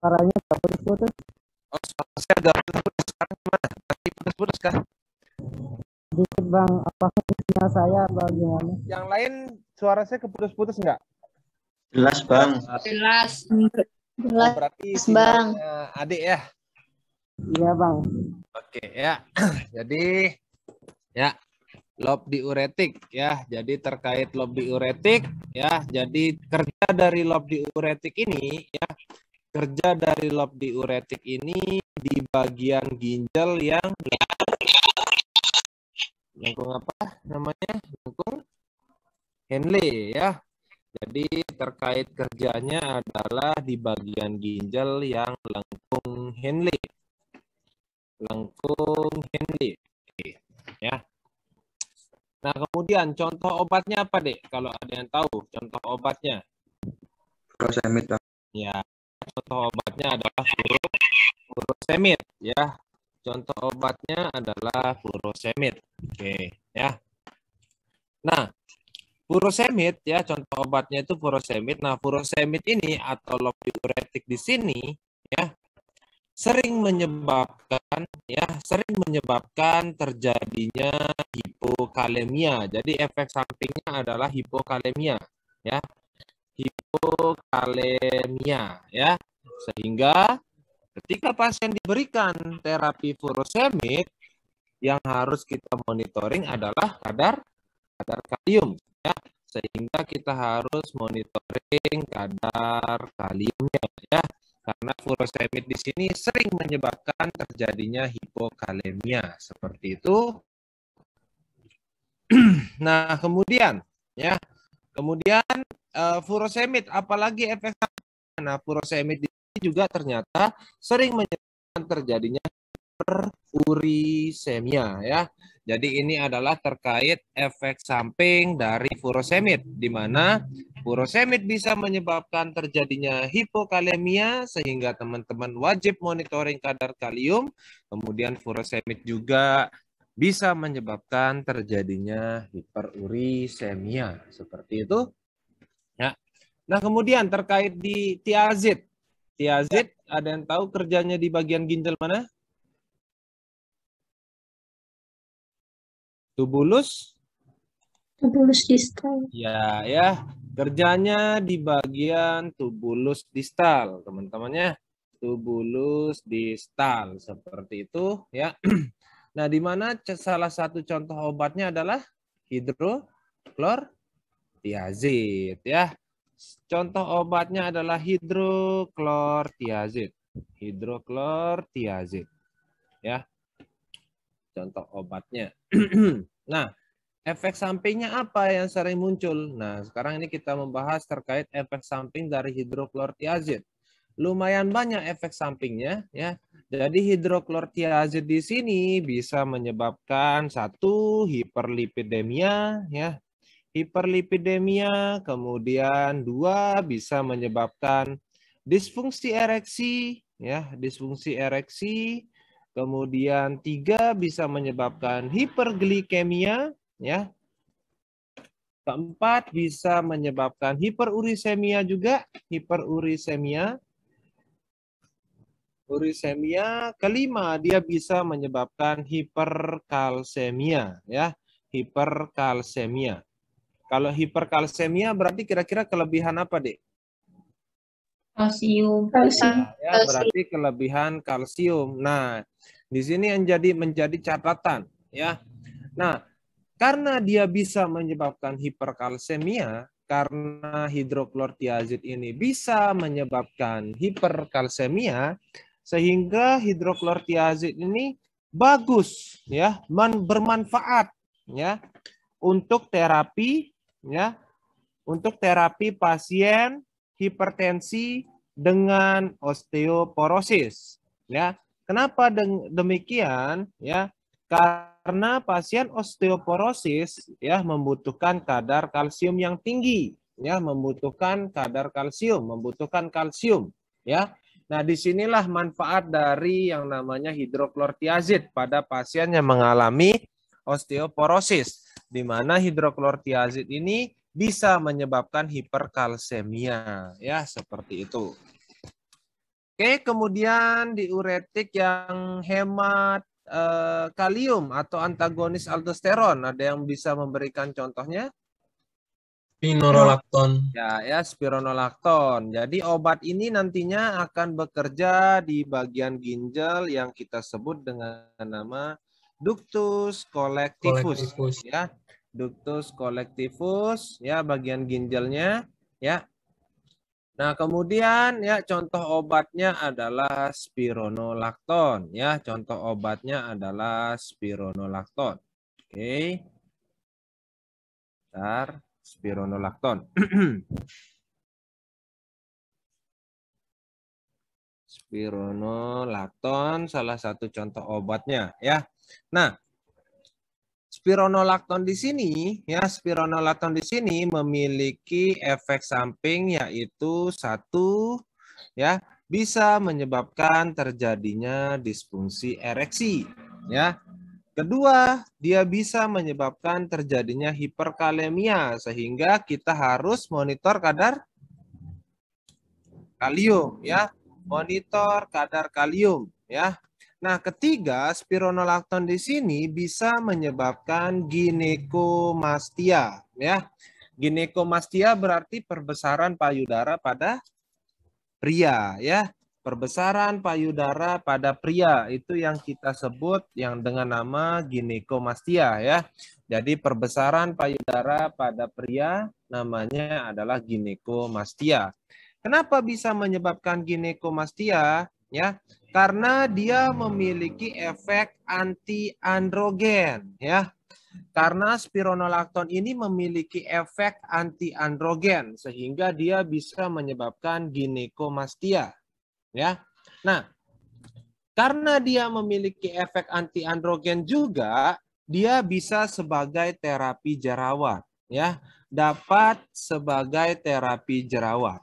Suaranya nggak putus-putus. Oh, suara saya agak putus. Sekarang gimana? Masih putus-putus kah? Sedikit bang, apakah sinyal saya bagaimana? Yang lain suara saya keputus-putus nggak? Jelas, Bang. Jelas. Oh, Jelas, berarti Bang. sinyalnya adik ya? Iya bang. Oke ya. Jadi ya, lob diuretik ya. Jadi terkait lob diuretik ya. Jadi kerja dari lob diuretik ini ya, kerja dari lob diuretik ini di bagian ginjal yang lengkung apa namanya? Lengkung Henle ya. Jadi terkait kerjanya adalah di bagian ginjal yang lengkung Henle. Lengkung Henle. Oke, ya. Nah, kemudian contoh obatnya apa, Dek? Kalau ada yang tahu contoh obatnya. Furosemid, Bang. Ya, contoh obatnya adalah furosemid ya. Contoh obatnya adalah furosemid. Oke, ya. Nah, furosemid ya, contoh obatnya itu furosemid. Nah, furosemid ini atau lob diuretik di sini ya sering menyebabkan terjadinya hipokalemia. Jadi efek sampingnya adalah hipokalemia ya. Hipokalemia ya. Sehingga ketika pasien diberikan terapi furosemid, yang harus kita monitoring adalah kadar kalium ya. Sehingga kita harus monitoring kadar kaliumnya ya. Karena furosemid di sini sering menyebabkan terjadinya hipokalemia seperti itu. Nah, kemudian furosemid apalagi efek samping. Nah, furosemid di sini juga ternyata sering menyebabkan terjadinya uricemia ya. Jadi ini adalah terkait efek samping dari furosemid, di mana furosemid bisa menyebabkan terjadinya hipokalemia sehingga teman-teman wajib monitoring kadar kalium. Kemudian furosemid juga bisa menyebabkan terjadinya hiperurisemia seperti itu. Ya. Nah, kemudian terkait di tiazid. Tiazid ada yang tahu kerjanya di bagian ginjal mana? Tubulus distal. ya, kerjanya di bagian tubulus distal, teman-temannya. Tubulus distal seperti itu ya. Nah, di mana salah satu contoh obatnya adalah hidroklortiazid ya. Contoh obatnya adalah hidroklortiazid. Hidroklortiazid ya. Contoh obatnya. Nah, efek sampingnya apa yang sering muncul? Nah, sekarang ini kita membahas terkait efek samping dari hidroklortiazid. Lumayan banyak efek sampingnya ya. Jadi hidroklortiazid di sini bisa menyebabkan satu hiperlipidemia ya. Hiperlipidemia, kemudian dua bisa menyebabkan disfungsi ereksi ya, disfungsi ereksi. Kemudian 3 bisa menyebabkan hiperglikemia ya. Keempat bisa menyebabkan hiperurisemia juga, hiperurisemia. Urisemia. Kelima dia bisa menyebabkan hiperkalsemia ya, hiperkalsemia. Kalau hiperkalsemia berarti kira-kira kelebihan apa, Dek? Kalsium. Ya, berarti kelebihan kalsium. Nah, di sini yang menjadi catatan ya. Nah, karena dia bisa menyebabkan hiperkalsemia, karena hidroklortiazid ini bisa menyebabkan hiperkalsemia, sehingga hidroklortiazid ini bagus ya, bermanfaat ya untuk terapi ya, untuk terapi pasien hipertensi dengan osteoporosis ya. Kenapa demikian ya? Karena pasien osteoporosis ya membutuhkan kadar kalsium yang tinggi ya, membutuhkan kadar kalsium, membutuhkan kalsium ya. Nah, disinilah manfaat dari yang namanya hidroklortiazid pada pasien yang mengalami osteoporosis, di mana hidroklortiazid ini bisa menyebabkan hiperkalsemia ya, seperti itu. Oke, kemudian diuretik yang hemat kalium atau antagonis aldosteron. Ada yang bisa memberikan contohnya? Spironolakton. Ya, spironolakton. Jadi obat ini nantinya akan bekerja di bagian ginjal yang kita sebut dengan nama ductus collectivus. Collectivus. Ya, ductus collectivus, ya bagian ginjalnya, ya. Nah, kemudian ya contoh obatnya adalah spironolakton, ya. Contoh obatnya adalah spironolakton. Oke. Bentar. Spironolakton. Spironolakton salah satu contoh obatnya ya. Nah, spironolakton di sini ya, spironolakton di sini memiliki efek samping yaitu satu ya, bisa menyebabkan terjadinya disfungsi ereksi ya. Kedua, dia bisa menyebabkan terjadinya hiperkalemia sehingga kita harus monitor kadar kalium ya. Monitor kadar kalium ya. Nah, ketiga, spironolakton di sini bisa menyebabkan ginekomastia ya. Ginekomastia berarti perbesaran payudara pada pria ya. Perbesaran payudara pada pria itu yang kita sebut yang dengan nama ginekomastia ya. Jadi perbesaran payudara pada pria namanya adalah ginekomastia. Kenapa bisa menyebabkan ginekomastia ya? Karena dia memiliki efek anti-androgen ya. Karena spironolakton ini memiliki efek anti-androgen sehingga dia bisa menyebabkan ginekomastia. Ya. Nah, karena dia memiliki efek anti-androgen juga, dia bisa sebagai terapi jerawat, ya. Dapat sebagai terapi jerawat.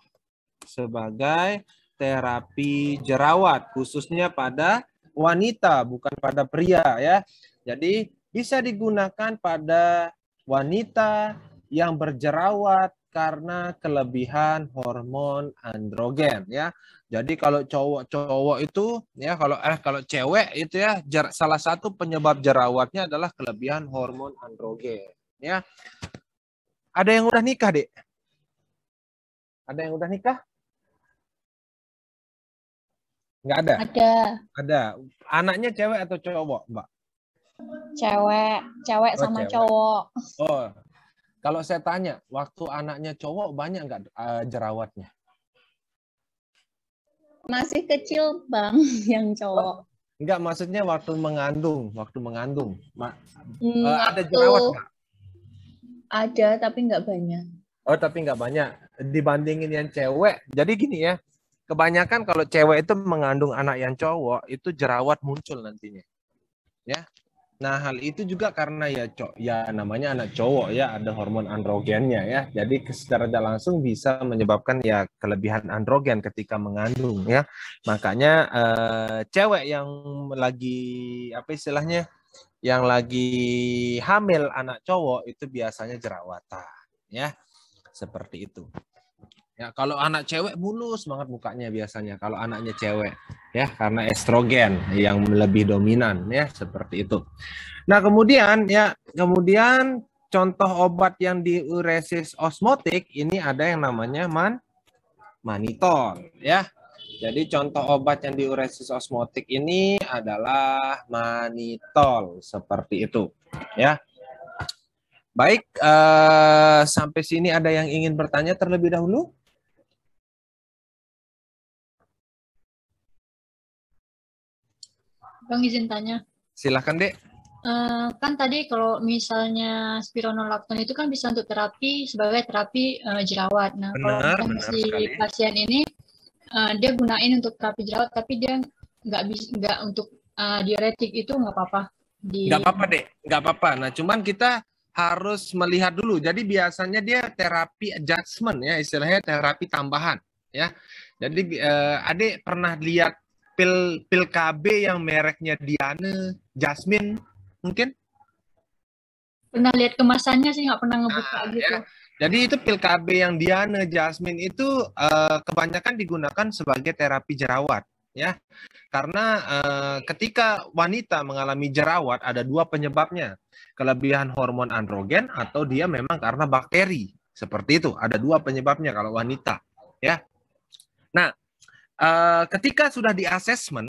Sebagai terapi jerawat khususnya pada wanita, bukan pada pria ya. Jadi bisa digunakan pada wanita yang berjerawat karena kelebihan hormon androgen ya. Jadi kalau cowok-cowok itu ya kalau cewek itu ya salah satu penyebab jerawatnya adalah kelebihan hormon androgen ya. Ada yang udah nikah, Dek? Ada yang udah nikah? Nggak ada? Ada. Anaknya cewek atau cowok, Mbak? Cewek sama cewek. cowok. Oh, kalau saya tanya, waktu anaknya cowok banyak nggak jerawatnya? Masih kecil, Bang, yang cowok. Enggak, maksudnya waktu mengandung. Ada Waktu jerawat nggak? ada, tapi nggak banyak. Oh, tapi nggak banyak. Dibandingin yang cewek. Jadi gini ya, kebanyakan kalau cewek itu mengandung anak yang cowok, itu jerawat muncul nantinya. Ya. Nah, hal itu juga karena ya namanya anak cowok ya, ada hormon androgennya ya. Jadi secara tidak langsung bisa menyebabkan ya kelebihan androgen ketika mengandung ya. Makanya cewek yang lagi apa istilahnya? Yang lagi hamil anak cowok itu biasanya jerawatan ya. Seperti itu. Ya, kalau anak cewek mulus banget mukanya biasanya kalau anaknya cewek ya karena estrogen yang lebih dominan ya seperti itu. Nah, kemudian contoh obat yang diuresis osmotik ini ada yang namanya manitol ya. Jadi contoh obat yang diuresis osmotik ini adalah manitol seperti itu ya. Baik, sampai sini ada yang ingin bertanya terlebih dahulu? Bang izin tanya. Silakan, Dek. Kan tadi kalau misalnya spironolakton itu kan bisa untuk terapi sebagai terapi jerawat. Nah, Benar kalau si sekali. pasien ini dia gunain untuk terapi jerawat, tapi dia nggak untuk diuretik itu nggak apa-apa. Nggak apa-apa, Dek. Nggak apa-apa. Nah, cuman kita harus melihat dulu. Jadi biasanya dia terapi adjustment ya, istilahnya terapi tambahan ya. Jadi Adik pernah lihat pil KB yang mereknya Diane, Jasmine mungkin? Pernah lihat kemasannya sih, nggak pernah ngebuka gitu. Ya. Jadi itu pil KB yang Diane, Jasmine itu kebanyakan digunakan sebagai terapi jerawat ya. Karena ketika wanita mengalami jerawat ada dua penyebabnya, kelebihan hormon androgen atau dia memang karena bakteri. Seperti itu, ada dua penyebabnya kalau wanita, ya. Nah, ketika sudah di asesmen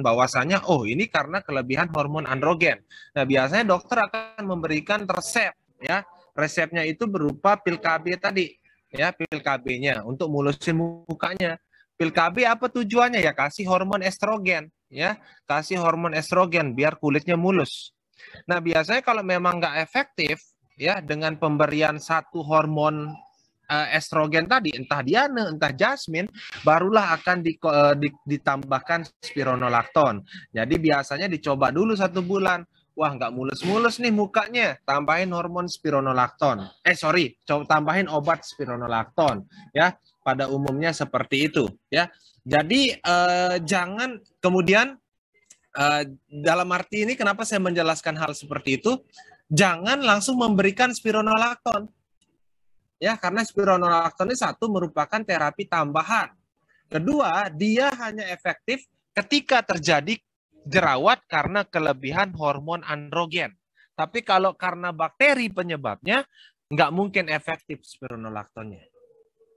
bahwasanya oh ini karena kelebihan hormon androgen. Nah, biasanya dokter akan memberikan resep, ya. Resepnya itu berupa pil KB tadi, ya, pil KB-nya untuk mulusin mukanya. Pil KB apa tujuannya? Ya kasih hormon estrogen, ya, kasih hormon estrogen biar kulitnya mulus. Nah, biasanya kalau memang nggak efektif, ya, dengan pemberian satu hormon estrogen tadi, entah Diane, entah Jasmine, barulah akan ditambahkan spironolakton. Jadi biasanya dicoba dulu 1 bulan. Wah, nggak mulus-mulus nih mukanya, tambahin hormon spironolakton. Tambahin obat spironolakton, ya. Pada umumnya seperti itu, ya. Jadi jangan kemudian dalam arti ini kenapa saya menjelaskan hal seperti itu, jangan langsung memberikan spironolakton. Ya, karena spironolakton ini satu merupakan terapi tambahan. Kedua, dia hanya efektif ketika terjadi jerawat karena kelebihan hormon androgen. Tapi kalau karena bakteri penyebabnya, nggak mungkin efektif spironolaktonnya.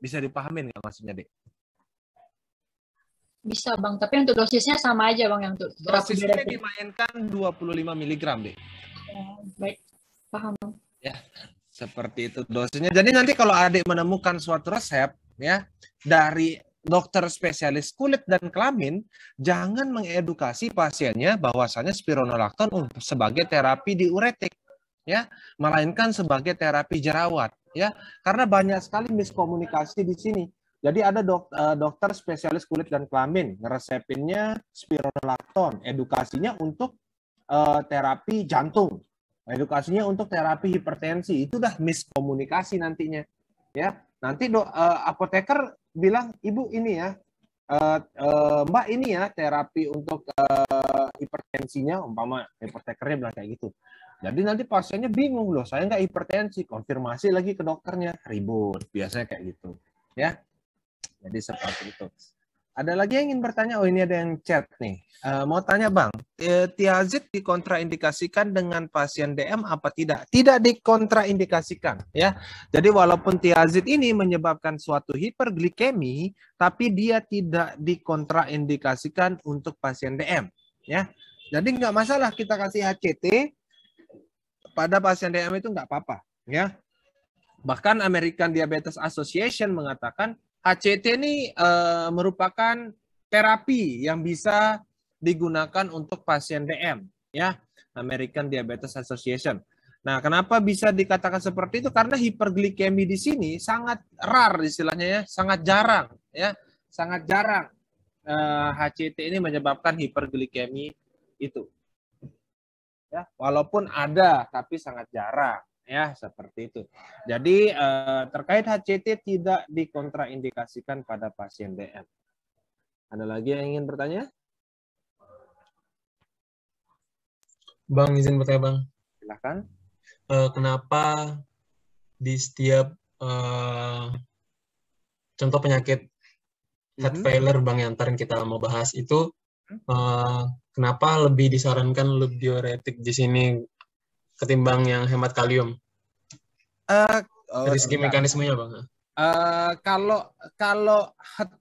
Bisa dipahamin nggak maksudnya, Dek? Bisa, Bang. Tapi untuk dosisnya sama aja, Bang, yang untuk terapi Dosisnya diuretik. dimainkan 25 mg, Dek. Ya, baik, paham, Bang. Ya, seperti itu dosisnya. Jadi nanti kalau adik menemukan suatu resep, ya, dari dokter spesialis kulit dan kelamin, jangan mengedukasi pasiennya bahwasanya spironolakton sebagai terapi diuretik, ya, melainkan sebagai terapi jerawat, ya, karena banyak sekali miskomunikasi di sini. Jadi ada dokter spesialis kulit dan kelamin ngeresepinnya spironolakton, edukasinya untuk terapi jantung, edukasinya untuk terapi hipertensi. Itu dah miskomunikasi nantinya, ya. Nanti apoteker bilang, ibu ini ya, mbak ini ya terapi untuk hipertensinya, umpama apotekernya bilang kayak gitu. Jadi nanti pasiennya bingung, loh saya nggak hipertensi, konfirmasi lagi ke dokternya, ribut, biasanya kayak gitu, ya. Jadi seperti itu. Ada lagi yang ingin bertanya? Oh, ini ada yang chat nih. Mau tanya, Bang, tiazid dikontraindikasikan dengan pasien DM apa tidak? Tidak dikontraindikasikan, ya. Jadi walaupun tiazid ini menyebabkan suatu hiperglikemi, tapi dia tidak dikontraindikasikan untuk pasien DM, ya. Jadi nggak masalah kita kasih HCT pada pasien DM itu nggak apa-apa, ya. Bahkan American Diabetes Association mengatakan HCT ini merupakan terapi yang bisa digunakan untuk pasien DM, ya, American Diabetes Association. Nah, kenapa bisa dikatakan seperti itu? Karena hiperglikemi di sini sangat rare istilahnya, ya, sangat jarang, ya, sangat jarang HCT ini menyebabkan hiperglikemi itu, ya, walaupun ada tapi sangat jarang. Ya, seperti itu. Jadi terkait HCT tidak dikontraindikasikan pada pasien DM. Ada lagi yang ingin bertanya? Bang, izin bertanya, Bang. Silakan. Kenapa di setiap contoh penyakit heart failure, Bang, yang ntar kita mau bahas itu, kenapa lebih disarankan loop diuretik di sini ketimbang yang hemat kalium? Dari segi mekanismenya, Bang. Kalau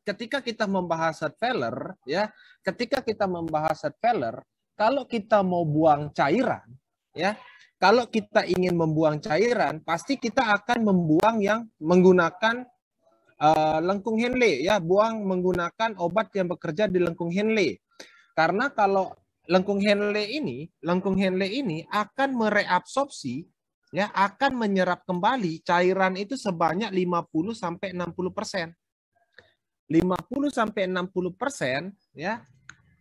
ketika kita membahas heart failure, ya, ketika kita membahas heart failure, kalau kita mau buang cairan, ya, kalau kita ingin membuang cairan, pasti kita akan membuang yang menggunakan lengkung Henle, ya, buang menggunakan obat yang bekerja di lengkung Henle. Karena kalau lengkung Henle ini akan mereabsorpsi, ya, akan menyerap kembali cairan itu sebanyak 50-60%. 50-60%, ya.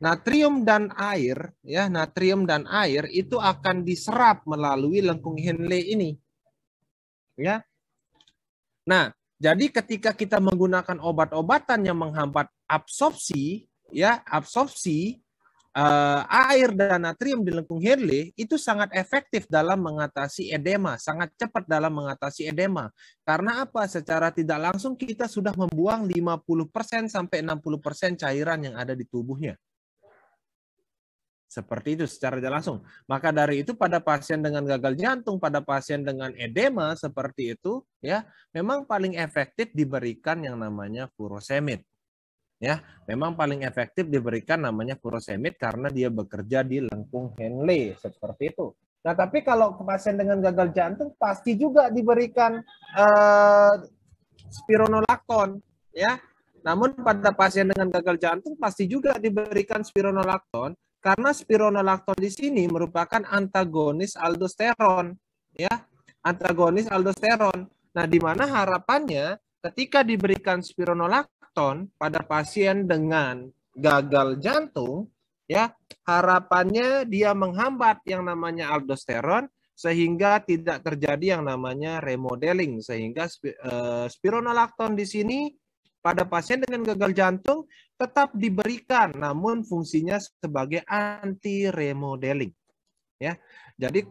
Natrium dan air, ya, natrium dan air itu akan diserap melalui lengkung Henle ini. Ya. Nah, jadi ketika kita menggunakan obat-obatan yang menghambat absorpsi, ya, absorpsi, air dan natrium di lengkung Henle itu sangat efektif dalam mengatasi edema, sangat cepat dalam mengatasi edema. Karena apa? Secara tidak langsung kita sudah membuang 50% sampai 60% cairan yang ada di tubuhnya. Seperti itu secara tidak langsung. Maka dari itu pada pasien dengan gagal jantung, pada pasien dengan edema seperti itu, ya, memang paling efektif diberikan yang namanya furosemid. Ya, memang paling efektif diberikan namanya furosemid karena dia bekerja di lengkung Henle seperti itu. Nah, tapi kalau pasien dengan gagal jantung pasti juga diberikan spironolakton, ya. Namun pada pasien dengan gagal jantung pasti juga diberikan spironolakton karena spironolakton di sini merupakan antagonis aldosteron, ya, antagonis aldosteron. Nah, di mana harapannya ketika diberikan spironolakton pada pasien dengan gagal jantung, ya, harapannya dia menghambat yang namanya aldosteron sehingga tidak terjadi yang namanya remodeling, sehingga spironolakton di sini pada pasien dengan gagal jantung tetap diberikan, namun fungsinya sebagai anti remodeling. Ya, jadi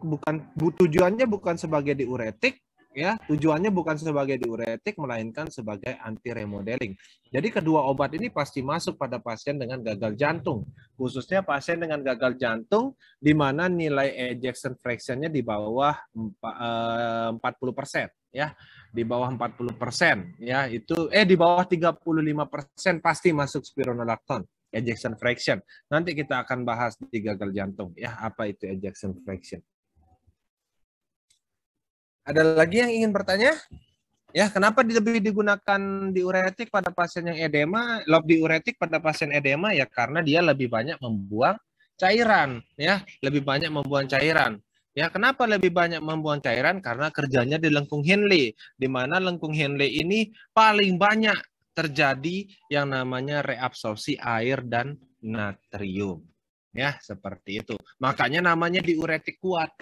tujuannya bukan sebagai diuretik, ya, tujuannya bukan sebagai diuretik, melainkan sebagai anti remodeling. Jadi kedua obat ini pasti masuk pada pasien dengan gagal jantung, khususnya pasien dengan gagal jantung, di mana nilai ejection fraction-nya di bawah 40%, ya. Di bawah 40%, ya, itu di bawah 35% pasti masuk spironolakton ejection fraction. Nanti kita akan bahas di gagal jantung, ya, apa itu ejection fraction. Ada lagi yang ingin bertanya? Ya, kenapa lebih digunakan diuretik pada pasien yang edema? Diuretik pada pasien edema ya karena dia lebih banyak membuang cairan, ya, lebih banyak membuang cairan. Ya, kenapa lebih banyak membuang cairan? Karena kerjanya di lengkung Henle, di mana lengkung Henle ini paling banyak terjadi yang namanya reabsorpsi air dan natrium. Ya, seperti itu. Makanya namanya diuretik kuat.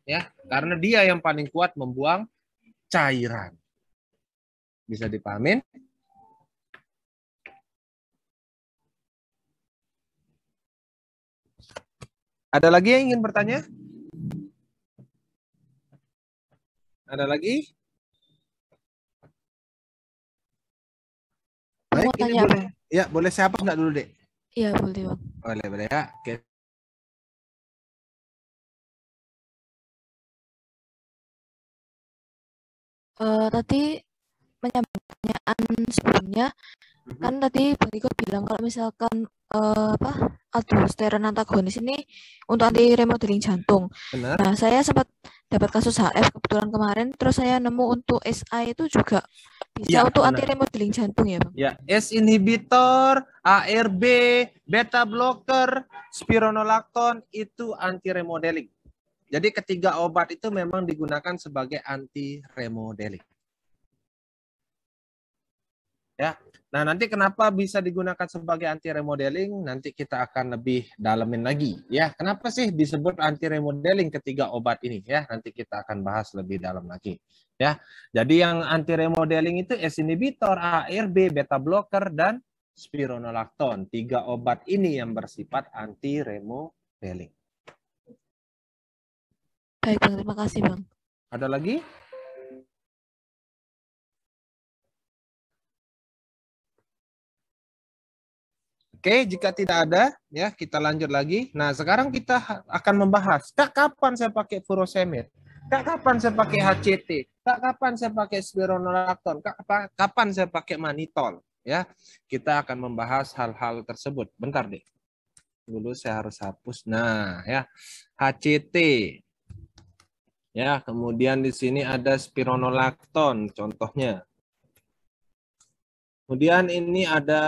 Ya, karena dia yang paling kuat membuang cairan. Bisa dipahamin? Ada lagi yang ingin bertanya? Ada lagi? Baik, ini boleh. Ya, boleh siapa enggak dulu, Dek? Iya, boleh, Bang. Boleh ya. Oke. Tadi menyambung pertanyaan sebelumnya, kan tadi Bang Riko bilang kalau misalkan aldosteron antagonis ini untuk anti remodeling jantung. Benar. Nah, saya sempat dapat kasus HF kebetulan kemarin, terus saya nemu untuk SA itu juga bisa untuk anti remodeling jantung ya, Bang? Ya, S inhibitor, ARB, beta blocker, spironolakton itu anti remodeling. Jadi ketiga obat itu memang digunakan sebagai anti remodeling. Ya. Nah, nanti kenapa bisa digunakan sebagai anti remodeling? Nanti kita akan lebih dalemin lagi, ya. Kenapa sih disebut anti remodeling ketiga obat ini, ya? Nanti kita akan bahas lebih dalam lagi, ya. Jadi yang anti remodeling itu S inhibitor, ARB, beta blocker dan spironolakton. Tiga obat ini yang bersifat anti remodeling. Baik, Bang. Terima kasih, Bang. Ada lagi? Oke, jika tidak ada, ya kita lanjut lagi. Nah, sekarang kita akan membahas, Kak, kapan saya pakai furosemid? Kak, kapan saya pakai HCT? Kak, kapan saya pakai spironolakton? Kak, kapan saya pakai manitol? Ya, kita akan membahas hal-hal tersebut. Bentar deh. Dulu saya harus hapus. Nah, ya, HCT. Ya, kemudian di sini ada spironolakton, contohnya. Kemudian ini ada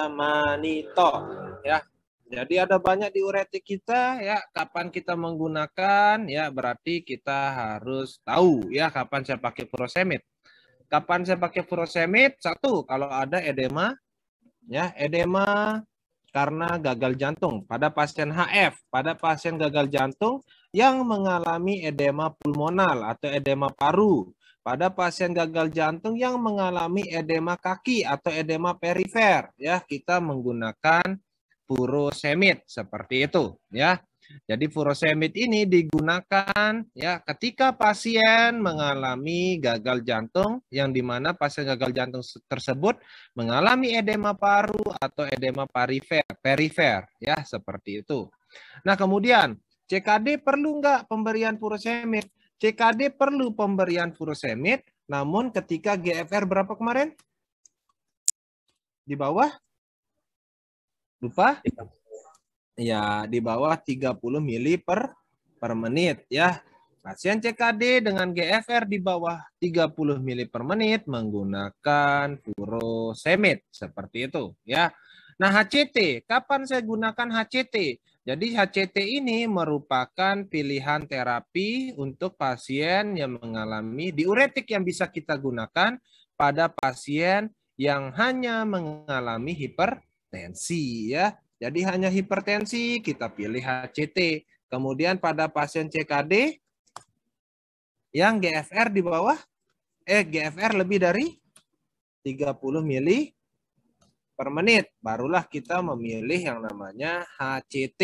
manitol, ya. Jadi ada banyak diuretik kita, ya. Kapan kita menggunakan, ya berarti kita harus tahu, ya, kapan saya pakai furosemid. Kapan saya pakai furosemid? Satu, kalau ada edema, ya, edema karena gagal jantung. Pada pasien HF, pada pasien gagal jantung yang mengalami edema pulmonal atau edema paru. Pada pasien gagal jantung yang mengalami edema kaki atau edema perifer, ya, kita menggunakan furosemid seperti itu ya. Jadi furosemid ini digunakan ya ketika pasien mengalami gagal jantung yang dimana pasien gagal jantung tersebut mengalami edema paru atau edema perifer ya seperti itu. Nah kemudian CKD perlu nggak pemberian furosemid? CKD perlu pemberian furosemid, namun ketika GFR berapa kemarin? Di bawah? Lupa? Ya, di bawah 30 mili per menit ya. Pasien CKD dengan GFR di bawah 30 mili per menit menggunakan furosemid seperti itu ya. Nah, HCT, kapan saya gunakan HCT? Jadi HCT ini merupakan pilihan terapi untuk pasien yang mengalami diuretik yang bisa kita gunakan pada pasien yang hanya mengalami hipertensi ya. Jadi hanya hipertensi, kita pilih HCT. Kemudian pada pasien CKD yang GFR di bawah, GFR lebih dari 30 mili per menit, barulah kita memilih yang namanya HCT.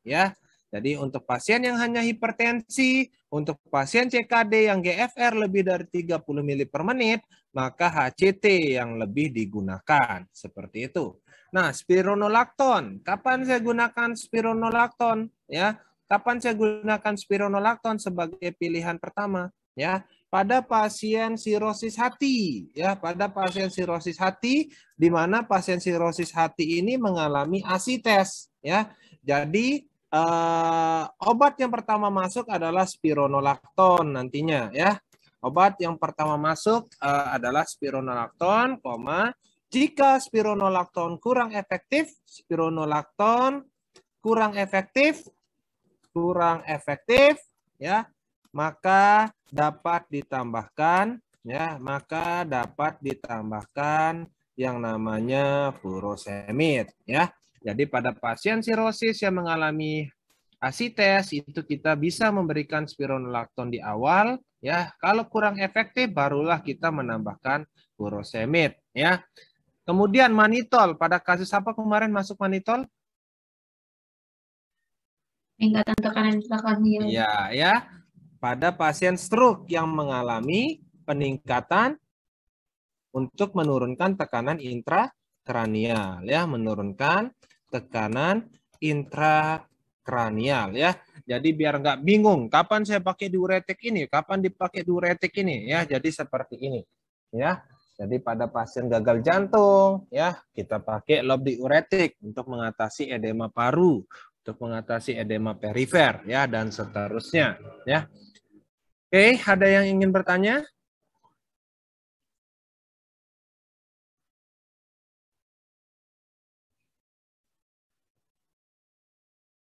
Ya. Jadi untuk pasien yang hanya hipertensi, untuk pasien CKD yang GFR lebih dari 30 mili per menit, maka HCT yang lebih digunakan. Seperti itu. Nah, spironolakton. Kapan saya gunakan spironolakton? Ya, kapan saya gunakan spironolakton sebagai pilihan pertama? Ya, pada pasien sirosis hati. Ya, pada pasien sirosis hati, di mana pasien sirosis hati ini mengalami asites. Ya, jadi obat yang pertama masuk adalah spironolakton nantinya. Ya, obat yang pertama masuk adalah spironolakton, jika spironolakton kurang efektif, ya, maka dapat ditambahkan yang namanya furosemid, ya. Jadi pada pasien sirosis yang mengalami asites itu kita bisa memberikan spironolakton di awal, ya. Kalau kurang efektif barulah kita menambahkan furosemid, ya. Kemudian manitol, pada kasus apa kemarin masuk manitol? Peningkatan tekanan intrakranial. Iya, ya. Pada pasien stroke yang mengalami peningkatan untuk menurunkan tekanan intrakranial, ya, menurunkan tekanan intrakranial, ya. Jadi biar nggak bingung, kapan saya pakai diuretik ini, kapan dipakai diuretik ini, ya. Jadi seperti ini, ya. Jadi pada pasien gagal jantung, ya, kita pakai lob diuretik untuk mengatasi edema paru, untuk mengatasi edema perifer, ya, dan seterusnya, ya. Oke, ada yang ingin bertanya?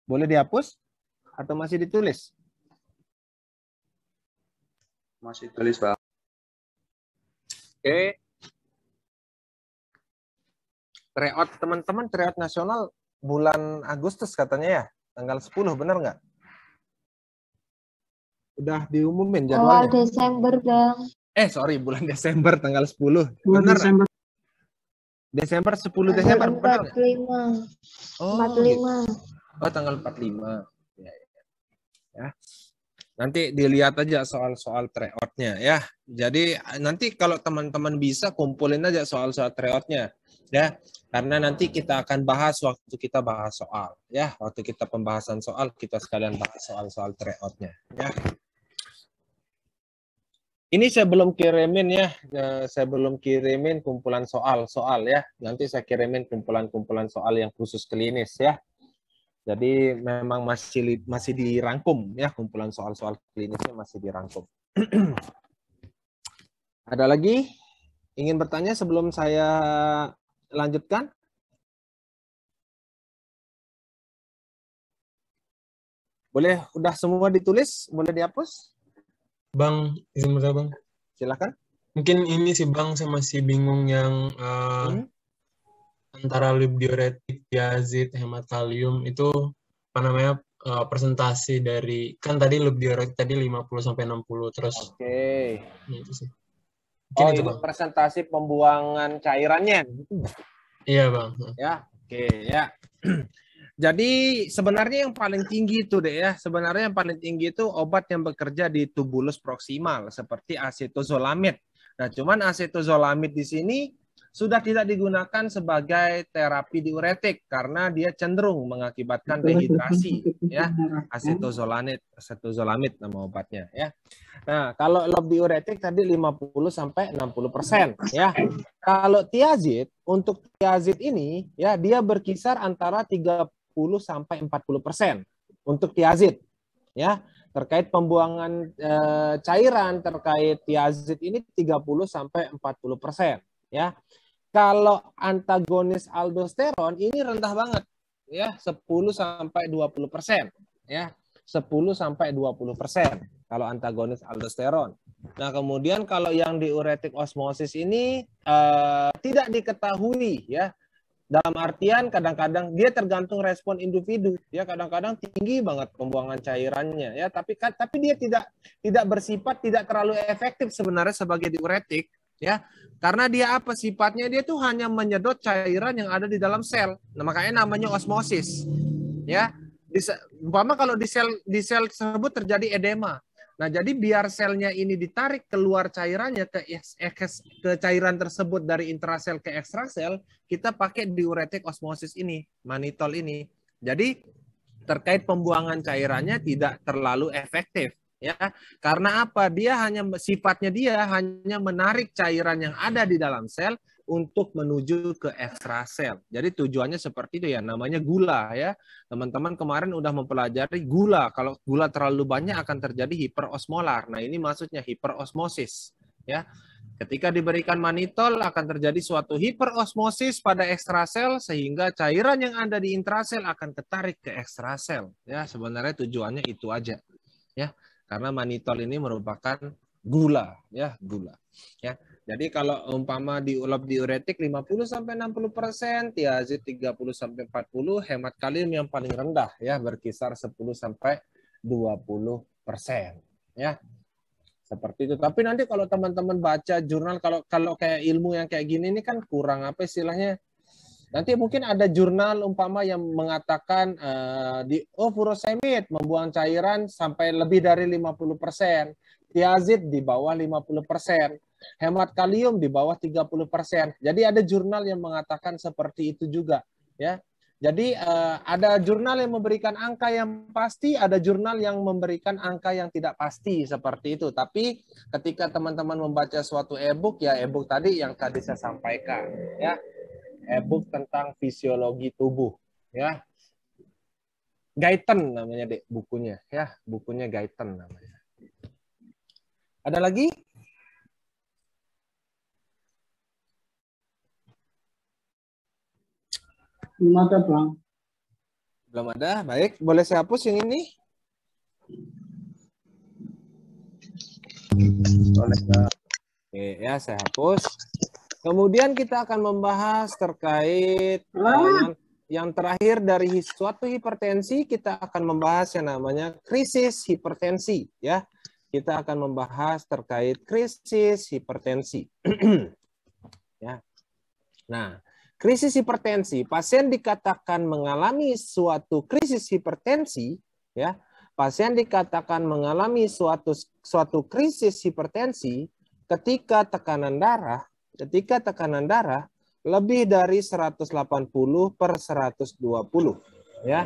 Boleh dihapus atau masih ditulis? Masih tulis, Pak. Oke. Tryout teman-teman, tryout nasional bulan Agustus katanya ya, tanggal 10, benar nggak? Udah diumumin jadwalnya. Awal Desember, Bang. Sorry, bulan Desember tanggal 10. Benar? Desember 10 Desember, benar nggak? 45. Oh, 45. gitu. Oh, tanggal 45. Ya. Nanti dilihat aja soal-soal tryout-nya ya. Jadi nanti kalau teman-teman bisa kumpulin aja soal-soal tryout-nya ya. Karena nanti kita akan bahas waktu kita bahas soal ya. Waktu kita pembahasan soal kita sekalian bahas soal-soal tryout-nya ya. Ini saya belum kirimin ya. Saya belum kirimin kumpulan soal ya. Nanti saya kirimin kumpulan-kumpulan soal yang khusus klinis ya. Jadi memang masih dirangkum ya, kumpulan soal-soal klinisnya masih dirangkum. Ada lagi ingin bertanya sebelum saya lanjutkan? Boleh, udah semua ditulis, boleh dihapus? Bang, izin bertanya, Bang. Silakan. Mungkin ini sih, Bang, saya masih bingung yang antara loop diuretik, diazid, hemat kalium itu apa namanya presentasi dari, kan tadi loop diuretik tadi 50-60 terus. Oke. Itu sih. Oh, itu presentasi pembuangan cairannya. Iya, Bang. Ya, Oke, ya. Jadi sebenarnya yang paling tinggi itu deh ya, sebenarnya yang paling tinggi itu obat yang bekerja di tubulus proksimal seperti asetozolamid. Nah, cuman asetozolamid di sini sudah tidak digunakan sebagai terapi diuretik karena dia cenderung mengakibatkan dehidrasi ya. Asetozolamid nama obatnya ya. Nah, kalau lob diuretik tadi 50 sampai 60% ya. Kalau tiazid, untuk tiazid ini ya dia berkisar antara 30 sampai 40% untuk tiazid ya. Terkait pembuangan cairan terkait tiazid ini 30 sampai 40% ya. Kalau antagonis aldosteron ini rendah banget ya, 10 sampai 20% ya. 10 sampai 20% kalau antagonis aldosteron. Nah, kemudian kalau yang diuretik osmosis ini tidak diketahui ya. Dalam artian kadang-kadang dia tergantung respon individu ya, kadang-kadang tinggi banget pembuangan cairannya ya, tapi dia tidak bersifat, tidak terlalu efektif sebenarnya sebagai diuretik ya. Karena dia apa sifatnya, dia tuh hanya menyedot cairan yang ada di dalam sel. Nah, makanya namanya osmosis ya. Umpama kalau di sel tersebut terjadi edema. Nah, jadi biar selnya ini ditarik keluar cairannya ke cairan tersebut dari intrasel ke ekstrasel, kita pakai diuretik osmosis ini, manitol ini. Jadi terkait pembuangan cairannya tidak terlalu efektif ya. Karena apa? Sifatnya dia hanya menarik cairan yang ada di dalam sel untuk menuju ke ekstrasel. Jadi tujuannya seperti itu ya, namanya gula ya. Teman-teman kemarin udah mempelajari gula. Kalau gula terlalu banyak akan terjadi hiperosmolar. Nah, ini maksudnya hiperosmosis ya. Ketika diberikan manitol akan terjadi suatu hiperosmosis pada ekstrasel sehingga cairan yang ada di intrasel akan ketarik ke ekstrasel ya. Sebenarnya tujuannya itu aja ya. Karena manitol ini merupakan gula ya, gula ya. Jadi kalau umpama di lob diuretik 50 sampai 60%, tiazid 30 sampai 40, hemat kalium yang paling rendah ya berkisar 10 sampai 20% ya. Seperti itu. Tapi nanti kalau teman-teman baca jurnal, kalau kayak ilmu yang kayak gini ini kan kurang apa istilahnya. Nanti mungkin ada jurnal umpama yang mengatakan furosemid membuang cairan sampai lebih dari 50%, tiazid di bawah 50%, hemat kalium di bawah 30%. Jadi ada jurnal yang mengatakan seperti itu juga ya. Jadi ada jurnal yang memberikan angka yang pasti, ada jurnal yang memberikan angka yang tidak pasti seperti itu. Tapi ketika teman-teman membaca suatu e-book ya, e-book tadi yang tadi saya sampaikan ya. E-book tentang fisiologi tubuh ya. Guyton namanya Dek bukunya ya, bukunya Guyton namanya. Ada lagi? Belum ada, Bang. Belum ada. Baik, boleh saya hapus yang ini? Boleh. Oke, ya saya hapus. Kemudian kita akan membahas terkait yang terakhir dari suatu hipertensi, kita akan membahas yang namanya krisis hipertensi ya. Kita akan membahas terkait krisis hipertensi. Ya. Nah, krisis hipertensi, pasien dikatakan mengalami suatu krisis hipertensi ya. Pasien dikatakan mengalami suatu krisis hipertensi ketika tekanan darah lebih dari 180 per 120 ya.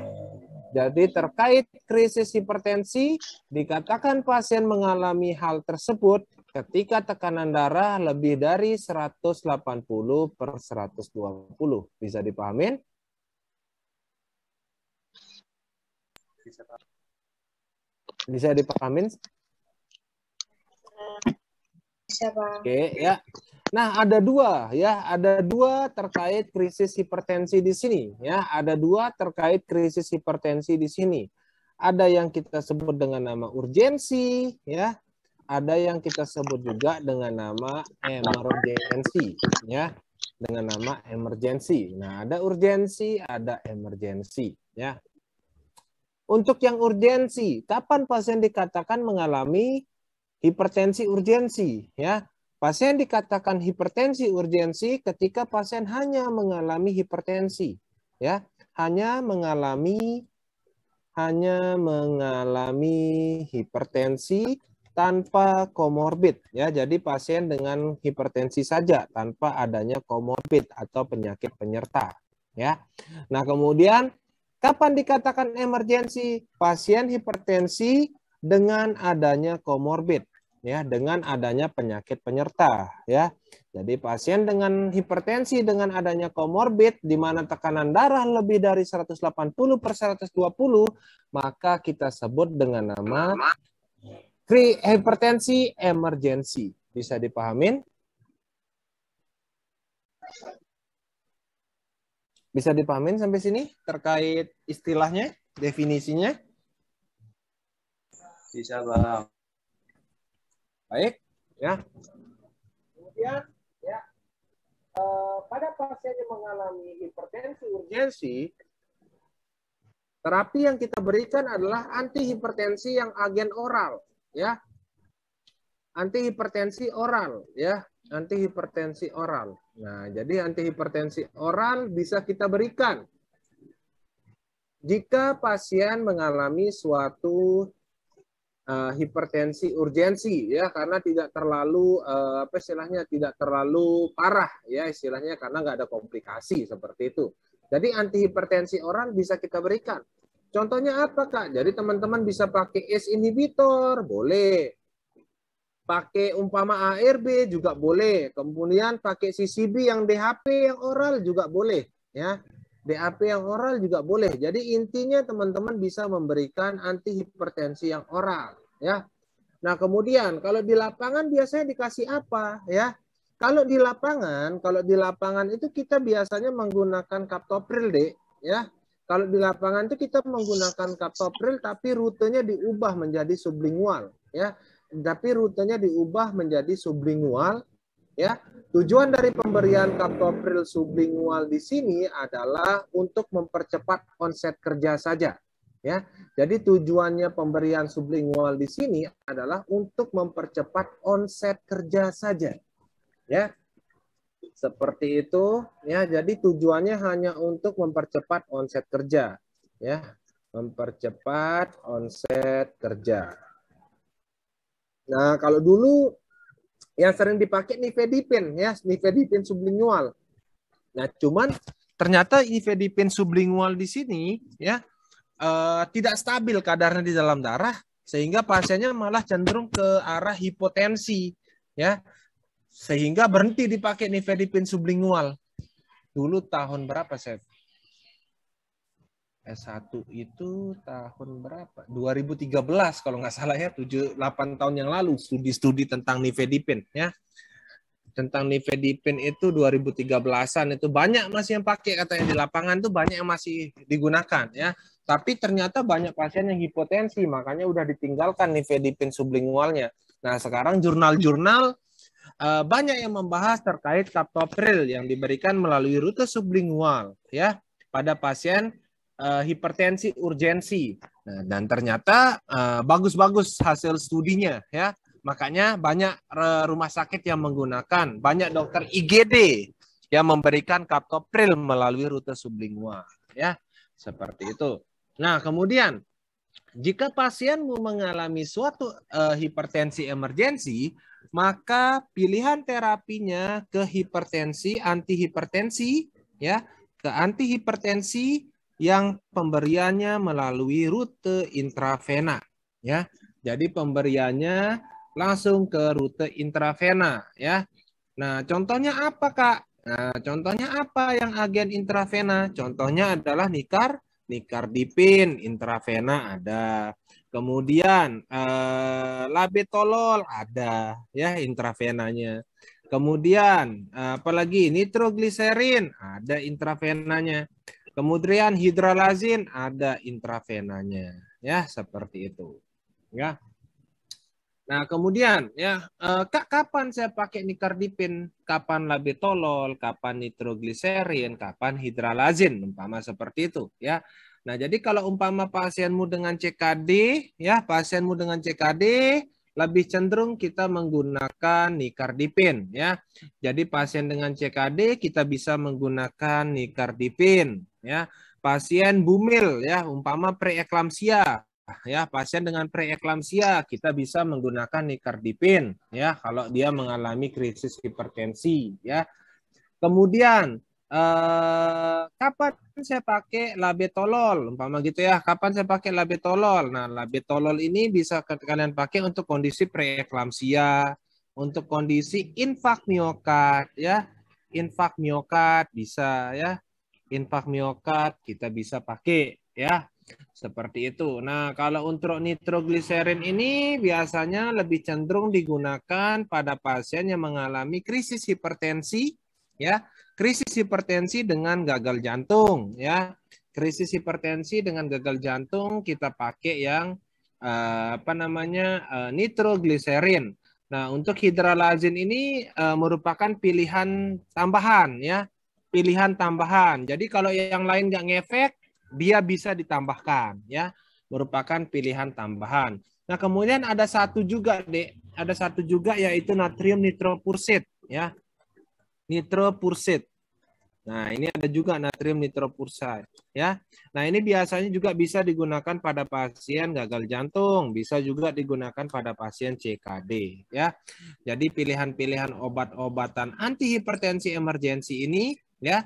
Jadi terkait krisis hipertensi dikatakan pasien mengalami hal tersebut ketika tekanan darah lebih dari 180 per 120. Bisa dipahamin? Bisa dipahamin? Bisa, Pak. Oke, ya. Nah, ada dua terkait krisis hipertensi di sini ya. Ada dua terkait krisis hipertensi di sini. Ada yang kita sebut dengan nama urgensi ya. Ada yang kita sebut juga dengan nama emergensi ya. Dengan nama emergensi. Nah, ada urgensi, ada emergensi ya. Untuk yang urgensi, kapan pasien dikatakan mengalami hipertensi urgensi ya? Pasien dikatakan hipertensi urgensi ketika pasien hanya mengalami hipertensi ya, hanya mengalami hipertensi tanpa komorbid, ya. Jadi pasien dengan hipertensi saja tanpa adanya komorbid atau penyakit penyerta, ya. Nah, kemudian kapan dikatakan emergensi? Pasien hipertensi dengan adanya komorbid, ya, dengan adanya penyakit penyerta, ya. Jadi pasien dengan hipertensi dengan adanya komorbid di mana tekanan darah lebih dari 180/120, maka kita sebut dengan nama hipertensi emergensi. Bisa dipahamin? Bisa dipahamin sampai sini terkait istilahnya, definisinya? Bisa, Bang. Baik, ya. Kemudian, ya, pada pasien yang mengalami hipertensi urgensi, terapi yang kita berikan adalah antihipertensi yang agen oral, ya. Antihipertensi oral, ya. Antihipertensi oral. Nah, jadi antihipertensi oral bisa kita berikan jika pasien mengalami suatu hipertensi urgensi, ya, karena tidak terlalu apa istilahnya, tidak terlalu parah, ya, istilahnya, karena nggak ada komplikasi seperti itu. Jadi antihipertensi oral bisa kita berikan. Contohnya apa, Kak? Jadi teman-teman bisa pakai ACE inhibitor, boleh. Pakai umpama ARB juga boleh. Kemudian pakai CCB yang DHP yang oral juga boleh, ya. DAP yang oral juga boleh. Jadi intinya teman-teman bisa memberikan antihipertensi yang oral, ya. Nah, kemudian kalau di lapangan biasanya dikasih apa, ya? Kalau di lapangan itu kita biasanya menggunakan captopril, Dek, ya. Kalau di lapangan itu kita menggunakan captopril tapi rutenya diubah menjadi sublingual, ya. Tapi rutenya diubah menjadi sublingual, ya. Tujuan dari pemberian captopril sublingual di sini adalah untuk mempercepat onset kerja saja, ya. Jadi tujuannya pemberian sublingual di sini adalah untuk mempercepat onset kerja saja, ya. Seperti itu, ya. Jadi tujuannya hanya untuk mempercepat onset kerja, ya. Mempercepat onset kerja. Nah, kalau dulu yang sering dipakai nifedipin, ya, nifedipin sublingual. Nah, cuman ternyata nifedipin sublingual di sini, ya, tidak stabil kadarnya di dalam darah, sehingga pasiennya malah cenderung ke arah hipotensi, ya, sehingga berhenti dipakai nifedipin sublingual. Dulu tahun berapa, Chef? S1 itu tahun berapa? 2013 kalau nggak salah, ya, 7-8 tahun yang lalu studi-studi tentang nifedipin, ya. Tentang nifedipin itu 2013-an itu banyak masih yang pakai, katanya di lapangan tuh banyak yang masih digunakan, ya. Tapi ternyata banyak pasien yang hipotensi, makanya udah ditinggalkan nifedipin sublingualnya. Nah, sekarang jurnal-jurnal banyak yang membahas terkait captopril yang diberikan melalui rute sublingual, ya, pada pasien hipertensi urgensi. Nah, dan ternyata bagus-bagus hasil studinya, ya. Makanya banyak rumah sakit yang menggunakan, banyak dokter IGD yang memberikan captopril melalui rute sublingual, ya. Seperti itu. Nah, kemudian jika pasien mengalami suatu hipertensi emergensi, maka pilihan terapinya ke hipertensi, antihipertensi, ya, ke antihipertensi yang pemberiannya melalui rute intravena, ya. Jadi pemberiannya langsung ke rute intravena, ya. Nah, contohnya apa, Kak? Nah, contohnya apa yang agen intravena? Contohnya adalah nikardipin intravena ada. Kemudian labetalol ada, ya, intravenanya. Kemudian apalagi nitrogliserin ada intravenanya. Kemudian hidralazin ada intravenanya, ya, seperti itu, ya. Nah, kemudian, ya, Kak, kapan saya pakai nikardipin, kapan labetalol, kapan nitrogliserin, kapan hidralazin, umpama seperti itu, ya. Nah, jadi kalau umpama pasienmu dengan CKD, ya, pasienmu dengan CKD lebih cenderung kita menggunakan nikardipin, ya. Jadi pasien dengan CKD kita bisa menggunakan nikardipin. ya. Pasien bumil ya, umpama preeklamsia ya, pasien dengan preeklamsia kita bisa menggunakan nicardipin ya kalau dia mengalami krisis hipertensi ya. Kemudian kapan saya pakai labetalol, umpama gitu ya. Kapan saya pakai labetalol? Nah, labetalol ini bisa kalian pakai untuk kondisi preeklamsia, untuk kondisi infak miokard ya. Infak miokard bisa ya. Infak miokard kita bisa pakai ya. Seperti itu. Nah, kalau untuk nitrogliserin ini biasanya lebih cenderung digunakan pada pasien yang mengalami krisis hipertensi ya. Krisis hipertensi dengan gagal jantung ya. Krisis hipertensi dengan gagal jantung kita pakai yang nitrogliserin. Nah, untuk hidralazin ini merupakan pilihan tambahan ya. Pilihan tambahan. Jadi kalau yang lain nggak ngefek, dia bisa ditambahkan ya. Merupakan pilihan tambahan. Nah, kemudian ada satu juga, Dek. Ada satu juga yaitu natrium nitropursit ya. Nitropursit. Nah, ini ada juga natrium nitropursit ya. Nah, ini biasanya juga bisa digunakan pada pasien gagal jantung, bisa juga digunakan pada pasien CKD ya. Jadi pilihan-pilihan obat-obatan antihipertensi emergensi ini ya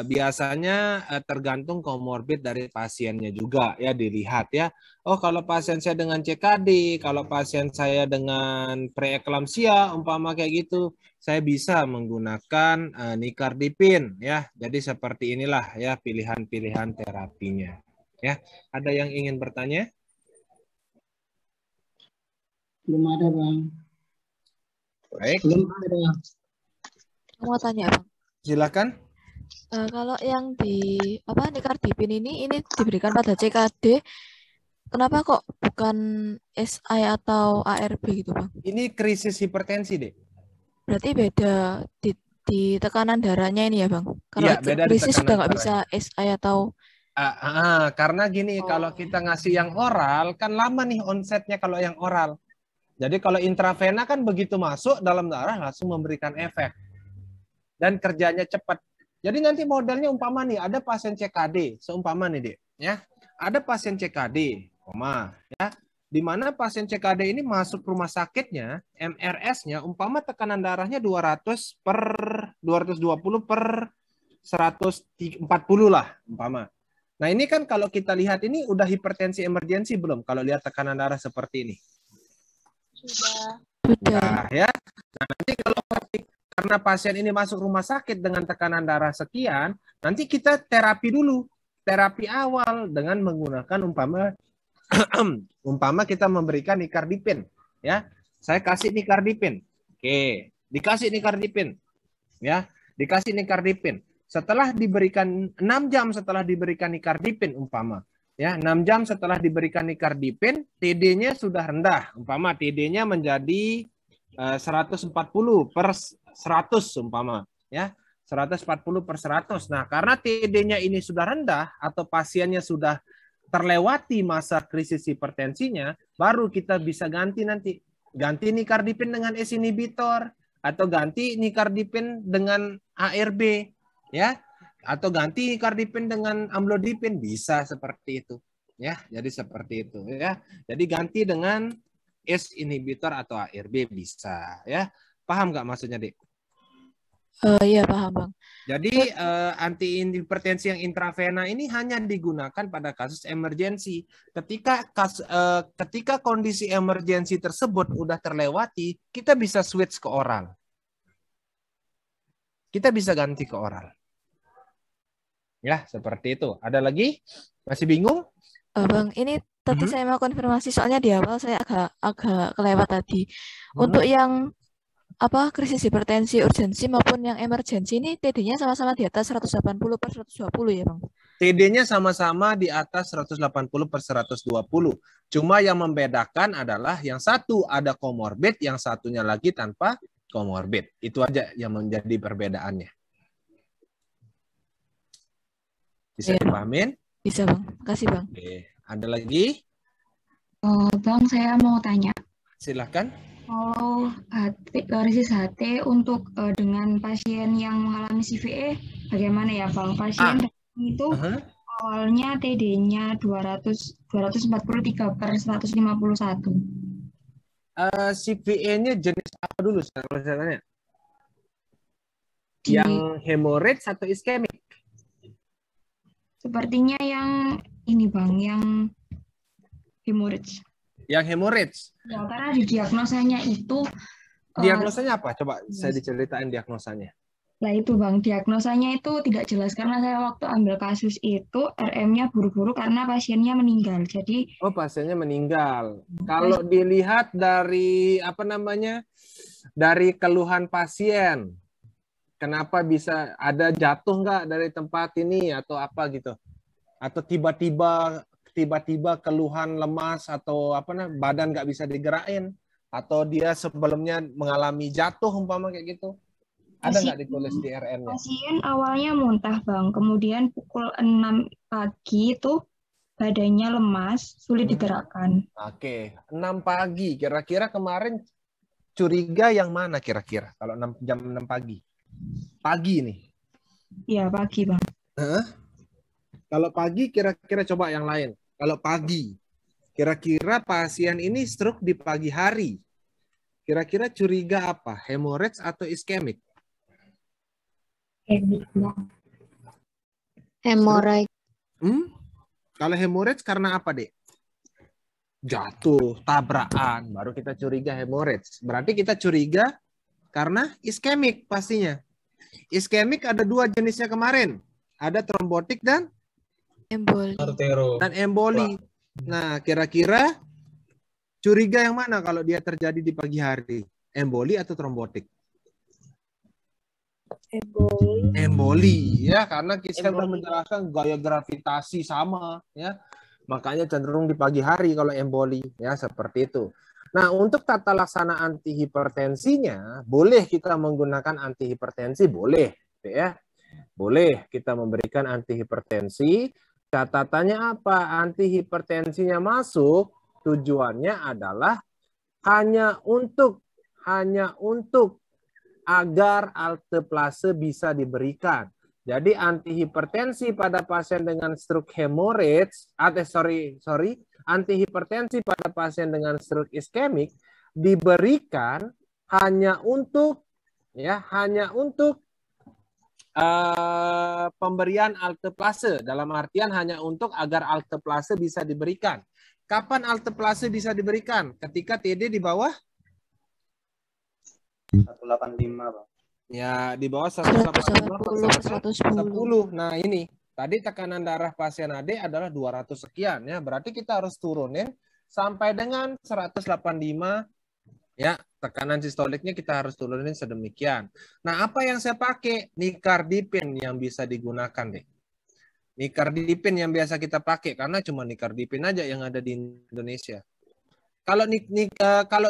biasanya tergantung komorbid dari pasiennya juga ya, dilihat ya. Oh, kalau pasien saya dengan CKD, kalau pasien saya dengan preeklamsia umpama kayak gitu, saya bisa menggunakan nicardipin ya. Jadi seperti inilah ya pilihan-pilihan terapinya. Ya, ada yang ingin bertanya? Belum ada, Bang. Baik. Belum ada. Mau tanya, Bang. Silakan. Kalau yang di nicardipin ini diberikan pada CKD, kenapa kok bukan SI atau ARB gitu, Bang? Ini krisis hipertensi, Dek. Berarti beda di tekanan darahnya ini ya, Bang? Kalau Iya, beda di krisis tekanan sudah nggak darahnya. bisa SI atau... Karena gini, kalau kita ngasih yang oral, kan lama nih onsetnya kalau yang oral. Jadi kalau intravena kan begitu masuk dalam darah langsung memberikan efek. Dan kerjanya cepat. Jadi nanti modelnya umpama nih, ada pasien CKD, seumpama nih, Dek. Ya, ada pasien CKD, ya, di mana pasien CKD ini masuk rumah sakitnya, MRS-nya, umpama tekanan darahnya 220 per 140 lah, umpama. Nah, ini kan kalau kita lihat ini udah hipertensi emergensi belum? Kalau lihat tekanan darah seperti ini. Sudah. Ya. Nah, nanti kalau karena pasien ini masuk rumah sakit dengan tekanan darah sekian, nanti kita terapi dulu. Terapi awal dengan menggunakan umpama kita memberikan nicardipin. Ya, saya kasih nicardipin. Oke, dikasih nicardipin. Ya, dikasih nicardipin. Setelah diberikan 6 jam setelah diberikan nicardipin umpama. Ya, 6 jam setelah diberikan nicardipin, TD-nya sudah rendah. Umpama TD-nya menjadi 140 per 100 umpama ya, 140 per 100. Nah, karena TD-nya ini sudah rendah atau pasiennya sudah terlewati masa krisis hipertensinya, baru kita bisa ganti nanti. Ganti nicardipin dengan ACE inhibitor atau ganti nicardipin dengan ARB ya, atau ganti nicardipin dengan amlodipin, bisa seperti itu ya. Jadi seperti itu ya. Jadi ganti dengan ACE inhibitor atau ARB bisa ya. Paham nggak maksudnya, Dek? Iya, paham, Bang. Jadi antihipertensi yang intravena ini hanya digunakan pada kasus emergensi. Ketika kondisi emergensi tersebut udah terlewati, kita bisa switch ke oral. Kita bisa ganti ke oral. Ya, seperti itu. Ada lagi? Masih bingung? Bang, ini tadi saya mau konfirmasi soalnya di awal saya agak kelewat tadi. Untuk yang krisis hipertensi urgensi maupun yang emergensi ini TD-nya sama-sama di atas 180 per 120 ya, Bang? TD-nya sama-sama di atas 180 per 120. Cuma yang membedakan adalah yang satu ada komorbid, yang satunya lagi tanpa komorbid. Itu aja yang menjadi perbedaannya. Bisa dipahamin? Bisa, Bang. Makasih, Bang. Oke. Ada lagi? Bang, saya mau tanya. Silahkan. Kalau krisis HT untuk dengan pasien yang mengalami CVE, bagaimana ya, Bang? Pasien Itu Aha. awalnya TD-nya 243/151. CVA-nya jenis apa dulu kalau saya tanya? Di Yang hemorrhage atau iskemik? sepertinya yang ini Bang, yang hemorrhage. Yang hemorrhage. Ya, karena di diagnosanya itu Diagnosanya apa? Coba saya diceritain diagnosanya. Nah itu Bang, diagnosanya itu tidak jelas karena saya waktu ambil kasus itu RM-nya buru-buru karena pasiennya meninggal. Jadi Oh, pasiennya meninggal. Kalau dilihat dari apa namanya? Dari keluhan pasien, kenapa bisa ada jatuh nggak dari tempat ini atau apa gitu? Atau tiba-tiba keluhan lemas atau apa namanya? Badan nggak bisa digerakin atau dia sebelumnya mengalami jatuh umpama kayak gitu? Ada nggak ditulis di RN-nya? pasien awalnya muntah Bang, kemudian pukul 6 pagi itu badannya lemas, sulit digerakkan. Oke, 6 pagi. Kira-kira kemarin curiga yang mana kira-kira? Kalau jam 6 pagi. Pagi nih. Ya pagi Bang. Kalau pagi kira-kira coba yang lain. Kalau pagi, kira-kira pasien ini stroke di pagi hari. Kira-kira curiga apa? Hemorrhage atau iskemik? Hemorrhage. Kalau hemorrhage karena apa, Dek? Jatuh, tabrakan, baru kita curiga hemorrhage. Berarti kita curiga karena iskemik pastinya. Iskemik ada 2 jenisnya kemarin. Ada trombotik dan Emboli. Artero. emboli. Nah, kira-kira curiga yang mana kalau dia terjadi di pagi hari? Emboli atau trombotik? Emboli ya, karena kita sudah menjelaskan gaya gravitasi sama ya. Makanya cenderung di pagi hari kalau emboli ya, seperti itu. Nah, untuk tata laksana antihipertensinya, boleh kita menggunakan antihipertensi, boleh ya. Boleh kita memberikan antihipertensi. Catatannya apa? Antihipertensinya masuk, tujuannya adalah hanya untuk agar alteplase bisa diberikan. Jadi antihipertensi pada pasien dengan stroke hemorrhage, antihipertensi pada pasien dengan stroke iskemik diberikan hanya untuk pemberian alteplase, dalam artian hanya untuk agar alteplase bisa diberikan. Kapan alteplase bisa diberikan? Ketika TD di bawah 185, Bang. ya, di bawah 180 110. Nah, ini tadi tekanan darah pasien AD adalah 200 sekian ya. Berarti kita harus turunin sampai dengan 185 ya. Tekanan sistoliknya kita harus turunin sedemikian. Nah, apa yang saya pakai? Nicardipin yang bisa digunakan deh. Nicardipin yang biasa kita pakai karena cuma nicardipin aja yang ada di Indonesia. Kalau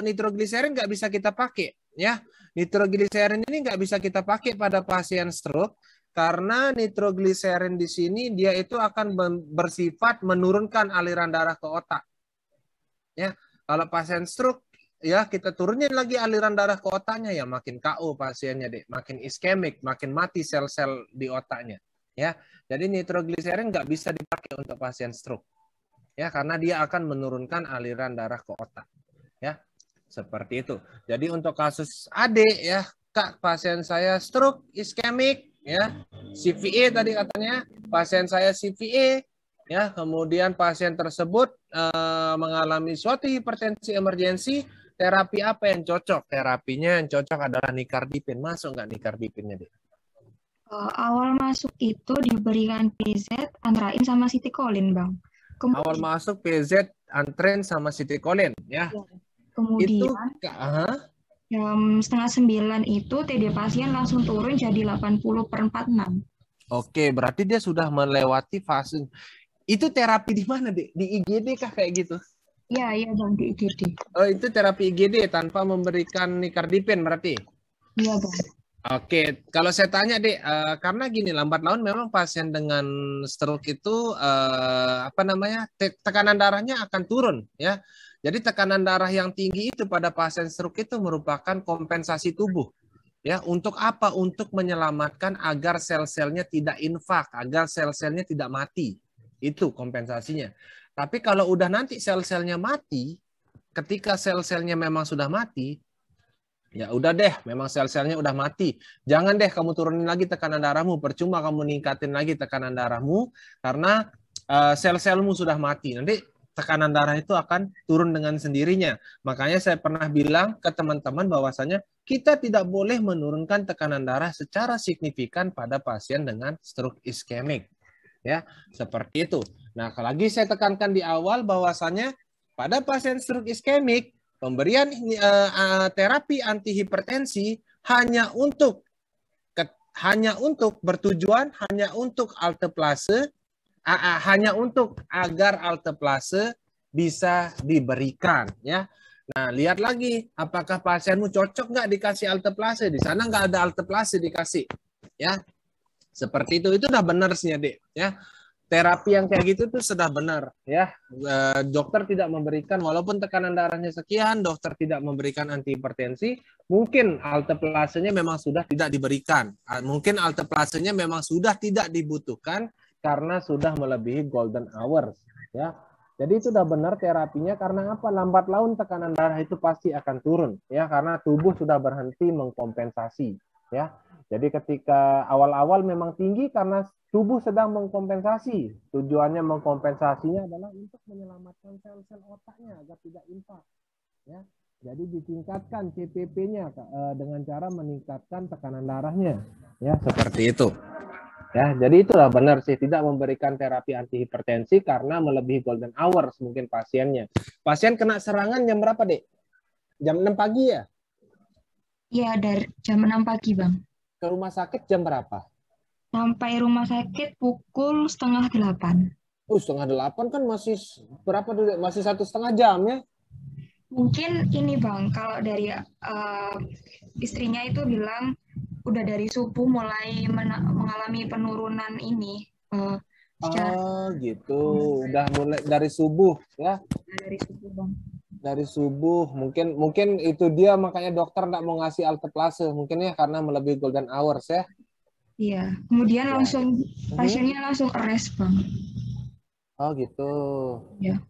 nitrogliserin nggak bisa kita pakai ya. Nitrogliserin ini nggak bisa kita pakai pada pasien stroke karena nitrogliserin di sini dia itu akan bersifat menurunkan aliran darah ke otak. Ya, kalau pasien stroke ya kita turunin lagi aliran darah ke otaknya ya makin KO pasiennya deh, makin iskemik, makin mati sel-sel di otaknya. Ya, jadi nitrogliserin nggak bisa dipakai untuk pasien stroke. Ya, karena dia akan menurunkan aliran darah ke otak. Ya. Seperti itu. Jadi untuk kasus AD ya, Kak, pasien saya stroke iskemik ya, CVA tadi katanya, pasien saya CVA ya, kemudian pasien tersebut mengalami suatu hipertensi emergensi, terapi apa yang cocok? Terapinya yang cocok adalah nicardipin. Masuk nggak nicardipinnya, Dek? Awal masuk itu diberikan PZ, antarain sama sitikolin, Bang. Awal masuk PZ, antren sama sitikolin ya. Kemudian Itu jam 8:30 itu TD pasien langsung turun jadi 80/46. Oke, berarti dia sudah melewati fase. Itu terapi di mana, Dek? Di IGD kah kayak gitu? Iya Bang, di IGD. Oh, itu terapi IGD tanpa memberikan nicardipin berarti? Iya Bang. Oke, kalau saya tanya, Dek, karena gini, lambat laun memang pasien dengan stroke itu tekanan darahnya akan turun ya. Jadi tekanan darah yang tinggi itu pada pasien stroke itu merupakan kompensasi tubuh Ya, untuk apa? Untuk menyelamatkan agar sel-selnya tidak infak, agar sel-selnya tidak mati. Itu kompensasinya. Tapi kalau udah nanti sel-selnya mati, ketika sel-selnya memang sudah mati, ya udah deh, memang sel-selnya udah mati. Jangan deh kamu turunin lagi tekanan darahmu, percuma kamu ningkatin lagi tekanan darahmu karena sel-selmu sudah mati. Nanti tekanan darah itu akan turun dengan sendirinya. Makanya saya pernah bilang ke teman-teman bahwasanya kita tidak boleh menurunkan tekanan darah secara signifikan pada pasien dengan stroke iskemik. Ya, seperti itu. Nah, lagi saya tekankan di awal bahwasanya pada pasien stroke iskemik pemberian terapi antihipertensi hanya untuk bertujuan hanya untuk alteplase, hanya untuk agar alteplase bisa diberikan, ya. Nah, lihat lagi apakah pasienmu cocok nggak dikasih alteplase. Di sana nggak ada alteplase dikasih, ya. Seperti itu udah benar sih, Dek, ya. Terapi yang kayak gitu tuh sudah benar, ya. Dokter tidak memberikan, walaupun tekanan darahnya sekian, dokter tidak memberikan antihipertensi, mungkin alteplase-nya memang sudah tidak diberikan. Mungkin alteplase-nya memang sudah tidak dibutuhkan karena sudah melebihi golden hours, ya. Jadi itu sudah benar terapinya, karena apa? Lambat laun tekanan darah itu pasti akan turun, ya, karena tubuh sudah berhenti mengkompensasi, ya. Jadi ketika awal-awal memang tinggi karena tubuh sedang mengkompensasi. Tujuannya mengkompensasinya adalah untuk menyelamatkan sel-sel otaknya agar tidak infak, ya. Jadi ditingkatkan CPP-nya dengan cara meningkatkan tekanan darahnya, ya, seperti itu. Ya, jadi itulah benar sih, tidak memberikan terapi antihipertensi karena melebihi golden hours mungkin pasiennya. Pasien kena serangan jam berapa, Dek? Jam 6 pagi ya? Iya, dari jam 6 pagi, Bang. Ke rumah sakit jam berapa? Sampai rumah sakit pukul 7:30. 7:30 kan masih berapa dulu? Masih 1,5 jam ya? Mungkin ini, Bang, kalau dari istrinya itu bilang udah dari subuh mulai mengalami penurunan ini. Oh gitu, udah mulai dari subuh ya? Dari subuh, Bang. Dari subuh, mungkin itu dia makanya dokter nggak mau ngasih alteplase, mungkin ya karena melebihi golden hours ya. Iya, kemudian langsung pasiennya langsung arrest, Bang. Oh gitu. Ya.